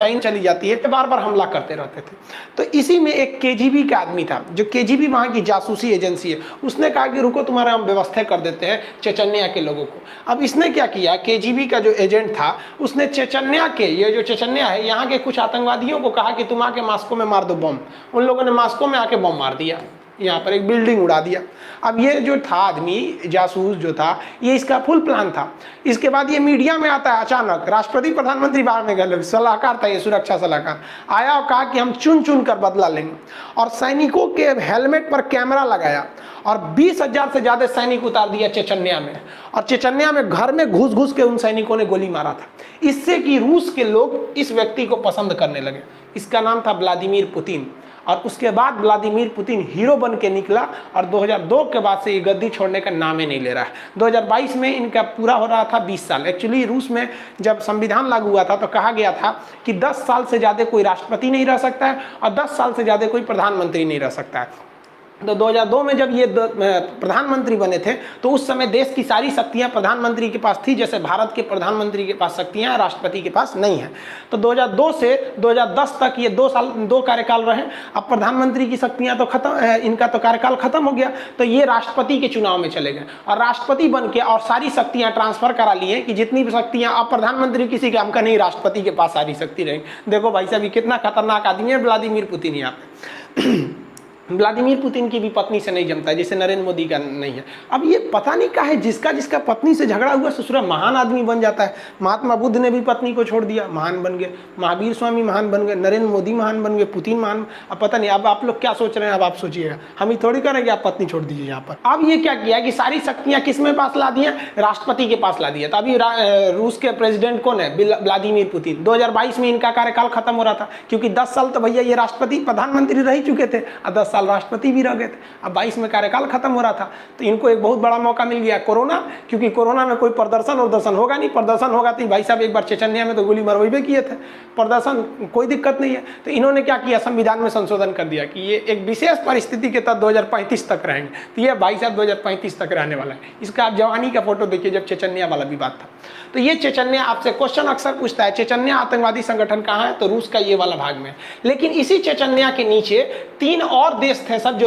Line चली जाती है तो बार बार हमला करते रहते थे। तो इसी में एक केजीबी का आदमी था, जो केजीबी वहाँ की जासूसी एजेंसी है, उसने कहा कि रुको तुम्हारा हम व्यवस्था कर देते हैं चेचन्या के लोगों को। अब इसने क्या किया, केजीबी का जो एजेंट था उसने चेचन्या के, ये जो चेचन्या है यहाँ के कुछ आतंकवादियों को कहा कि तुम आके मास्को में मार दो बम। उन लोगों ने मास्को में आके बम मार दिया, यहाँ पर एक बिल्डिंग उड़ा दिया। अब ये जो था आदमी जासूस जो था, ये इसका फुल प्लान था। इसके बाद ये मीडिया में आता है अचानक, राष्ट्रपति प्रधानमंत्री बाहर में गए, सलाहकार था ये, सुरक्षा सलाहकार आया और कहा कि हम चुन चुन कर बदला लेंगे। और सैनिकों के हेलमेट पर कैमरा लगाया और 20,000 से ज्यादा सैनिक उतार दिया चेचन्या में। और चेचन्या में घर में घुस घुस के उन सैनिकों ने गोली मारा था, इससे कि रूस के लोग इस व्यक्ति को पसंद करने लगे। इसका नाम था व्लादिमीर पुतिन। और उसके बाद व्लादिमीर पुतिन हीरो बन के निकला और 2002 के बाद से ये गद्दी छोड़ने का नाम ही नहीं ले रहा है। 2022 में इनका पूरा हो रहा था 20 साल। एक्चुअली रूस में जब संविधान लागू हुआ था तो कहा गया था कि 10 साल से ज़्यादा कोई राष्ट्रपति नहीं रह सकता है और 10 साल से ज़्यादा कोई प्रधानमंत्री नहीं रह सकता है। तो 2002 में जब ये प्रधानमंत्री बने थे तो उस समय देश की सारी शक्तियां प्रधानमंत्री के पास थी, जैसे भारत के प्रधानमंत्री के पास शक्तियां राष्ट्रपति के पास नहीं है। तो 2002 से 2010 तक ये 2 कार्यकाल रहे। अब प्रधानमंत्री की शक्तियां तो खत्म, इनका तो कार्यकाल खत्म हो गया, तो ये राष्ट्रपति के चुनाव में चले गए और राष्ट्रपति बन के और सारी शक्तियां ट्रांसफर करा लिए कि जितनी भी शक्तियां, अब प्रधानमंत्री किसी काम का नहीं, राष्ट्रपति के पास सारी शक्ति रहेंगी। देखो भाई साहब, कितना खतरनाक आदमी है व्लादिमीर पुतिन। यहाँ पे व्लादिमीर पुतिन की भी पत्नी से नहीं जमता है, जैसे नरेंद्र मोदी का नहीं है। अब ये पता नहीं क्या है, जिसका जिसका पत्नी से झगड़ा हुआ ससुरा महान आदमी बन जाता है। महात्मा बुद्ध ने भी पत्नी को छोड़ दिया, महान बन गए। महावीर स्वामी महान बन गए, नरेंद्र मोदी महान बन गए, पुतिन महान। अब पता नहीं, अब आप लोग क्या सोच रहे हैं, अब आप सोचिएगा। हम ही थोड़ी करेंगे आप पत्नी छोड़ दीजिए यहाँ पर। अब ये क्या किया कि सारी शक्तियाँ किस में पास ला दिया, राष्ट्रपति के पास ला दिया। तो अभी रूस के प्रेसिडेंट कौन है, व्लादिमीर पुतिन। 2022 में इनका कार्यकाल खत्म हो रहा था, क्योंकि 10 साल तो भैया ये राष्ट्रपति प्रधानमंत्री रह चुके थे और 10 साल राष्ट्रपति भी रह गए थे। अब 22 में कार्यकाल खत्म हो रहा था, तो इनको एक बहुत बड़ा मौका मिल गया, कोरोना। क्योंकि कोरोना में कोई प्रदर्शन और दर्शन होगा नहीं, प्रदर्शन होगा तो भाई साहब एक बार चेचन्या में तो गोली मरवाबे किए थे, प्रदर्शन कोई दिक्कत नहीं है। तो इन्होंने क्या किया, संविधान में संशोधन कर दिया कि ये एक विशेष परिस्थिति के तहत 2035 तक रहेंगे। तो ये भाई साहब 2035 तक रहने वाला है। इसका आप जवानी का फोटो देखिए, जब चेचन्या वाला विवाद था। तो ये चेचन्या, आपसे क्वेश्चन अक्सर पूछता है चेचन्या आतंकवादी संगठन कहाँ है, तो रूस का ये वाला भाग में। लेकिन इसी चेचन्या के नीचे 3 और देश थे सब जो